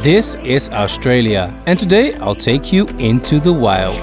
This is Australia, and today I'll take you into the wild.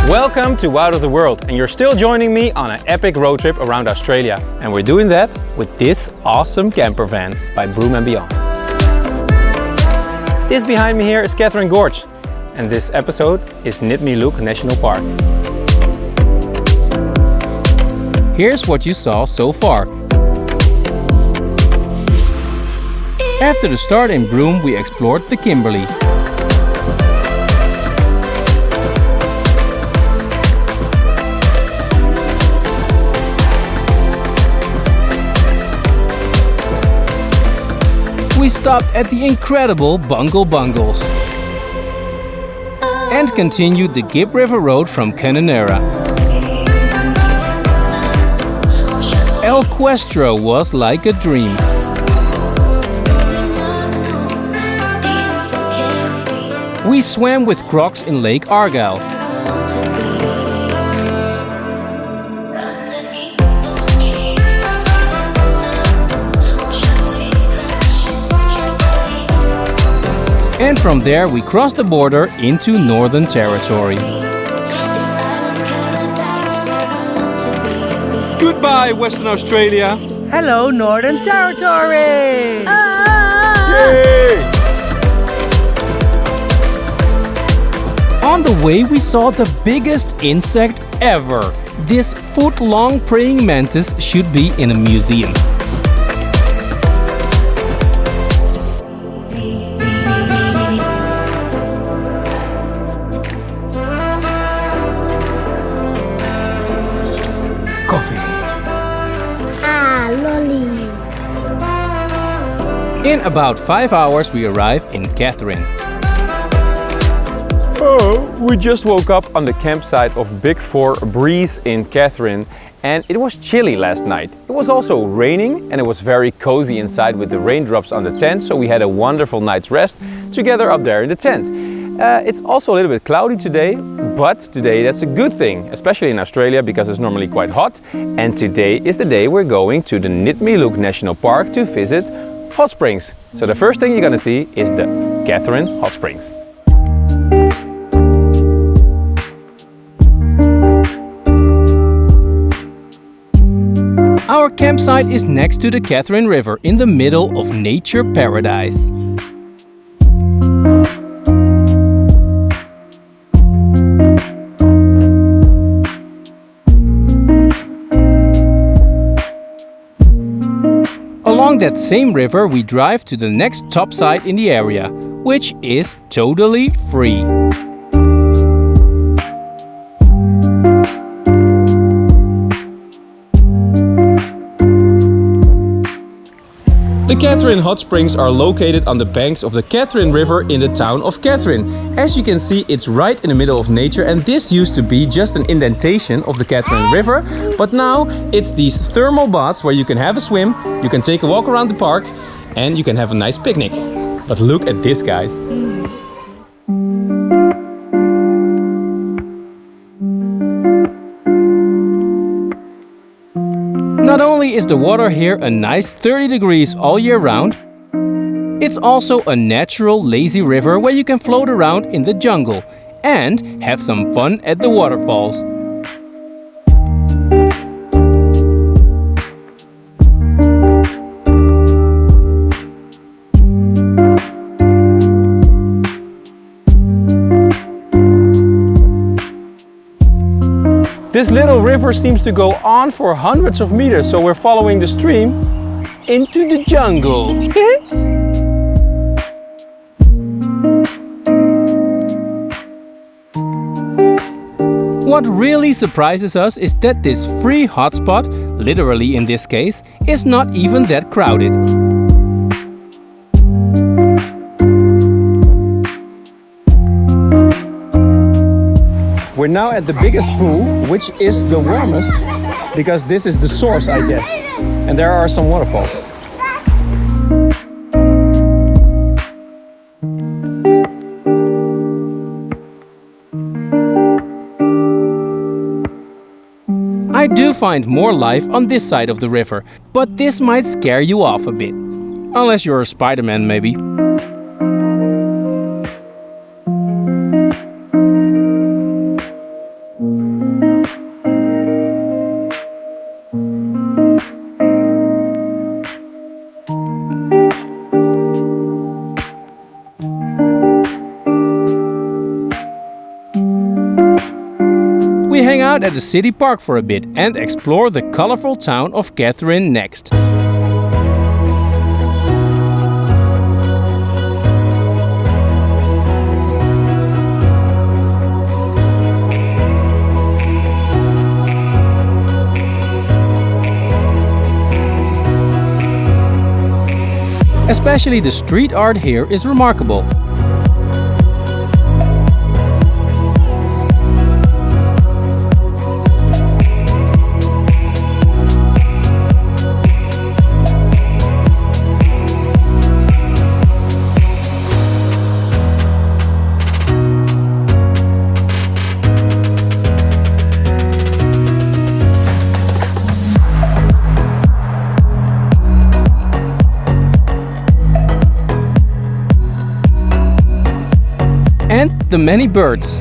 Welcome to Wild of the World, and you're still joining me on an epic road trip around Australia. And we're doing that with this awesome camper van by Broome and Beyond. This behind me here is Katherine Gorge, and this episode is Nitmiluk National Park. Here's what you saw so far. After the start in Broome, we explored the Kimberley. We stopped at the incredible Bungle Bungles and continued the Gibb River Road from Canonera. El Questro was like a dream. We swam with crocs in Lake Argyle. And from there we crossed the border into Northern Territory. Goodbye, Western Australia. Hello, Northern Territory. Yay! On the way we saw the biggest insect ever. This foot-long praying mantis should be in a museum. In about 5 hours we arrive in Katherine. Oh, we just woke up on the campsite of Big 4 Breeze in Katherine, and it was chilly last night. It was also raining and it was very cozy inside with the raindrops on the tent, so we had a wonderful night's rest together up there in the tent. It's also a little bit cloudy today, but today that's a good thing, especially in Australia because it's normally quite hot. And today is the day we're going to the Nitmiluk National Park to visit hot springs. So the first thing you're gonna see is the Katherine Hot Springs. Our campsite is next to the Katherine River in the middle of nature paradise. Along that same river we drive to the next top site in the area, which is totally free. The Katherine Hot Springs are located on the banks of the Katherine River in the town of Katherine. As you can see, it's right in the middle of nature, and this used to be just an indentation of the Katherine River, but now it's these thermal baths where you can have a swim, you can take a walk around the park, and you can have a nice picnic. But look at this, guys. Not only is the water here a nice 30 degrees all year round, it's also a natural lazy river where you can float around in the jungle and have some fun at the waterfalls. This little river seems to go on for hundreds of meters, so we're following the stream into the jungle. What really surprises us is that this free hotspot, literally in this case, is not even that crowded. now at the biggest pool, which is the warmest, because this is the source, I guess. And there are some waterfalls. I do find more life on this side of the river, but this might scare you off a bit. Unless you're a Spider-Man, maybe. We hang out at the city park for a bit and explore the colorful town of Katherine next. Especially the street art here is remarkable. And the many birds.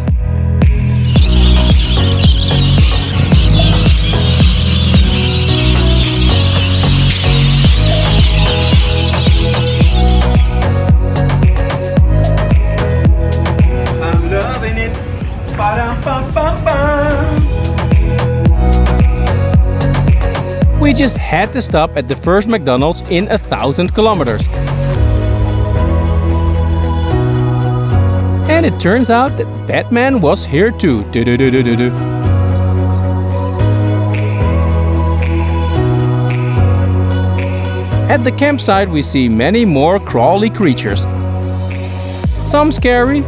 I'm loving it. We just had to stop at the first McDonald's in 1,000 kilometers. And it turns out that Batman was here too. At the campsite we see many more crawly creatures. Some scary.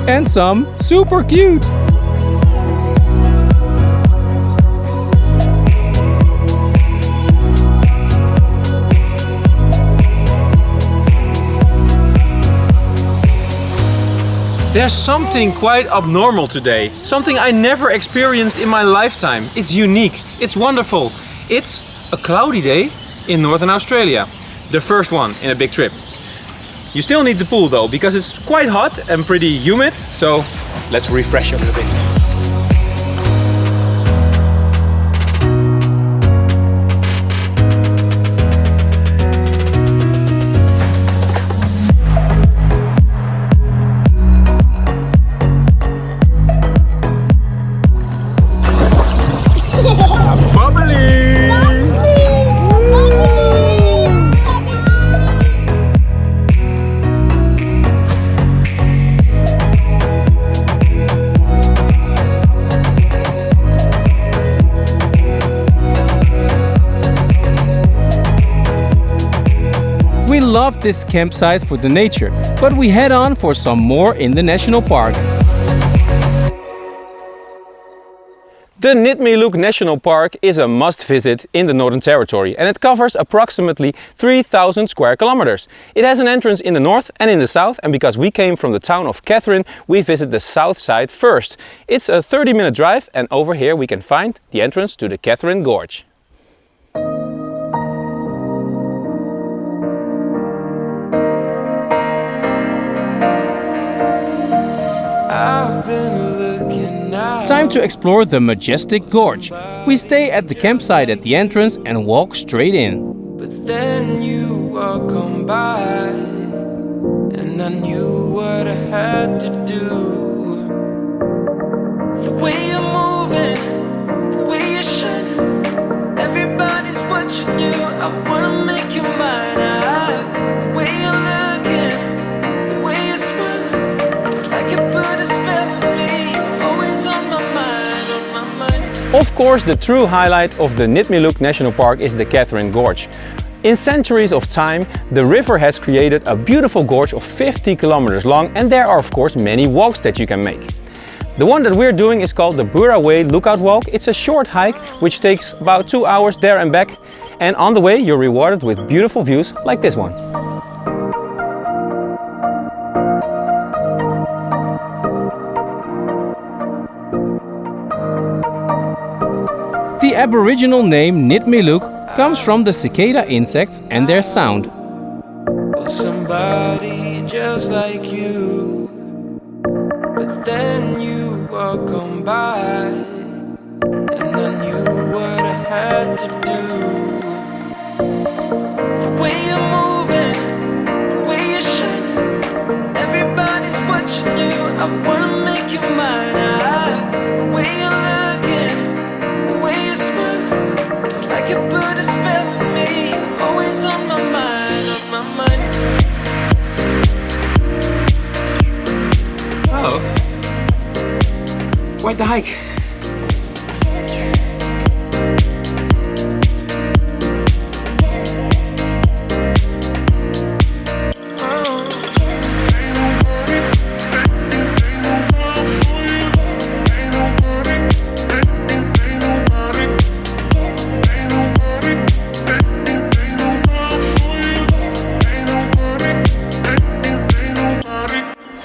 And some super cute. There's something quite abnormal today. Something I never experienced in my lifetime. It's unique. It's wonderful. It's a cloudy day in Northern Australia. The first one in a big trip. You still need the pool though, because it's quite hot and pretty humid. So let's refresh a little bit. We love this campsite for the nature, but we head on for some more in the national park. The Nitmiluk National Park is a must-visit in the Northern Territory, and it covers approximately 3,000 square kilometers. It has an entrance in the north and in the south, and because we came from the town of Katherine, we visit the south side first. It's a 30-minute drive, and over here we can find the entrance to the Katherine Gorge. Time to explore the majestic gorge. We stay at the campsite at the entrance and walk straight in. But then you walk on by, and I knew what I had to do. The way you're moving, the way you're shining, everybody's watching you. I wanna make you mine. The way you're looking, the way you're smiling, it's like you put a spell on me. You're always on my mind, on my mind. Of course, the true highlight of the Nitmiluk National Park is the Katherine Gorge. In centuries of time, the river has created a beautiful gorge of 50 kilometers long, and there are of course many walks that you can make. The one that we're doing is called the Bura Way Lookout Walk. It's a short hike which takes about 2 hours there and back, and on the way you're rewarded with beautiful views like this one. The Aboriginal name Nitmiluk comes from the cicada insects and their sound. Well, somebody just like you, but then you walk on by, and I knew what I had to do. The way you're moving, the way you're shining, everybody's watching you. I wanna make you mine. The way you're looking, the way you smile, it's like you put a spell on me. You're always on my mind, on my mind. Oh, quite the hike.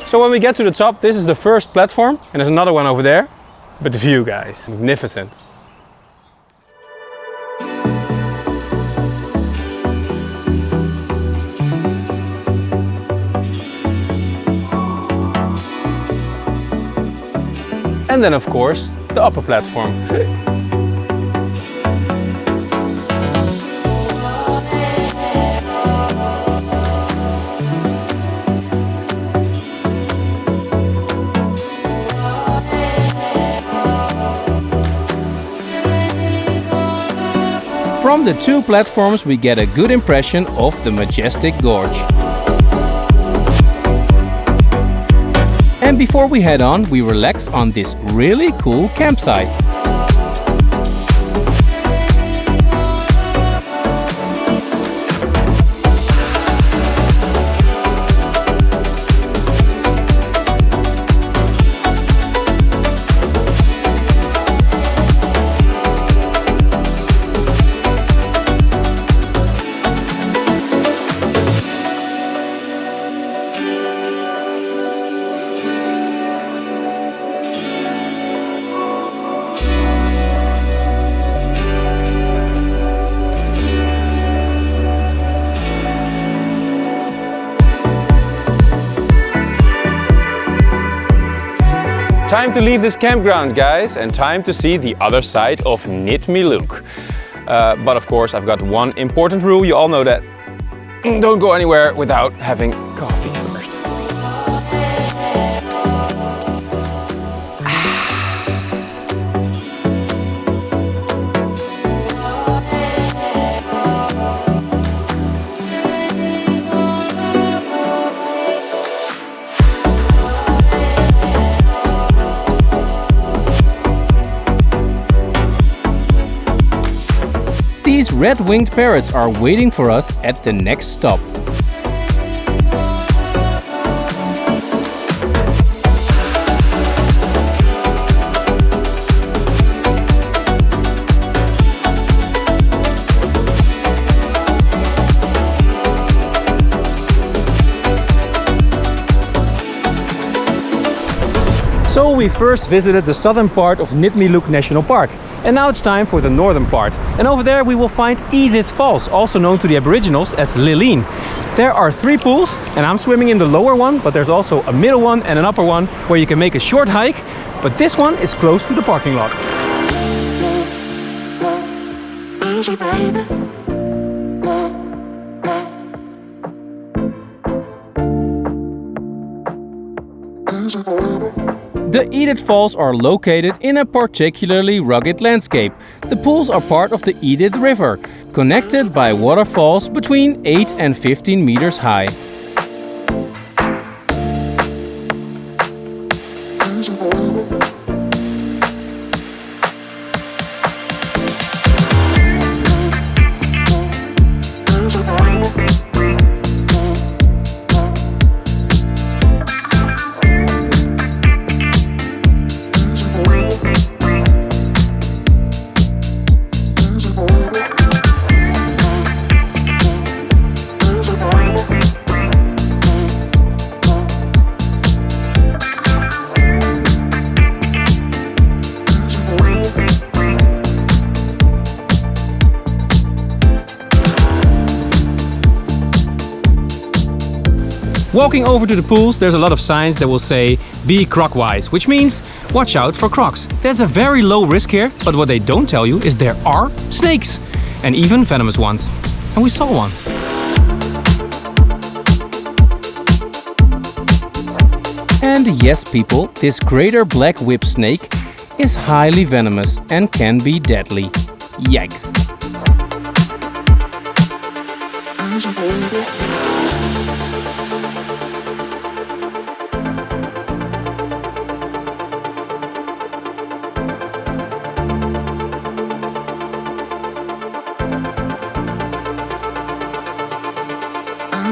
So when we get to the top, this is the first platform, and there's another one over there. But the view, guys, magnificent. And then of course, the upper platform. From the two platforms we get a good impression of the majestic gorge. And before we head on, we relax on this really cool campsite. Time to leave this campground, guys, and time to see the other side of Nitmiluk. But of course, I've got one important rule, you all know that. Don't go anywhere without having coffee first. These red-winged parrots are waiting for us at the next stop. So we first visited the southern part of Nitmiluk National Park, and now it's time for the northern part. And over there we will find Edith Falls, also known to the Aboriginals as Lileen. There are 3 pools, and I'm swimming in the lower one, but there's also a middle one and an upper one where you can make a short hike, but this one is close to the parking lot. The Edith Falls are located in a particularly rugged landscape. The pools are part of the Edith River, connected by waterfalls between 8 and 15 meters high. Walking over to the pools, there's a lot of signs that will say be croc-wise, which means watch out for crocs. There's a very low risk here, but what they don't tell you is there are snakes, and even venomous ones. And we saw one. And yes, people, this greater black whip snake is highly venomous and can be deadly. Yikes! Easy, baby.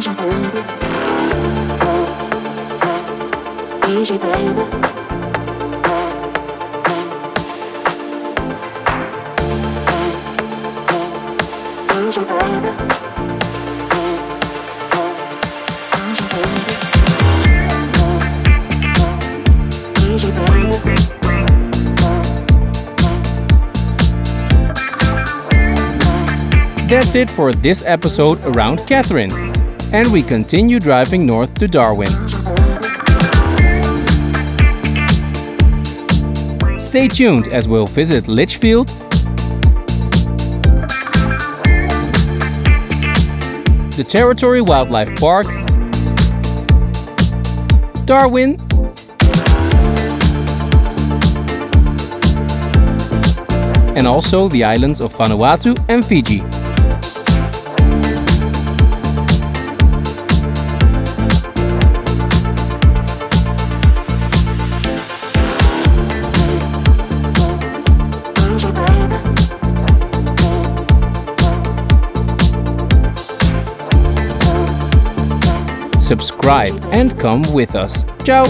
Easy, baby. Easy, baby. That's it for this episode around Katherine. And we continue driving north to Darwin. Stay tuned as we'll visit Litchfield, the Territory Wildlife Park, Darwin, and also the islands of Vanuatu and Fiji. Subscribe and come with us. Ciao!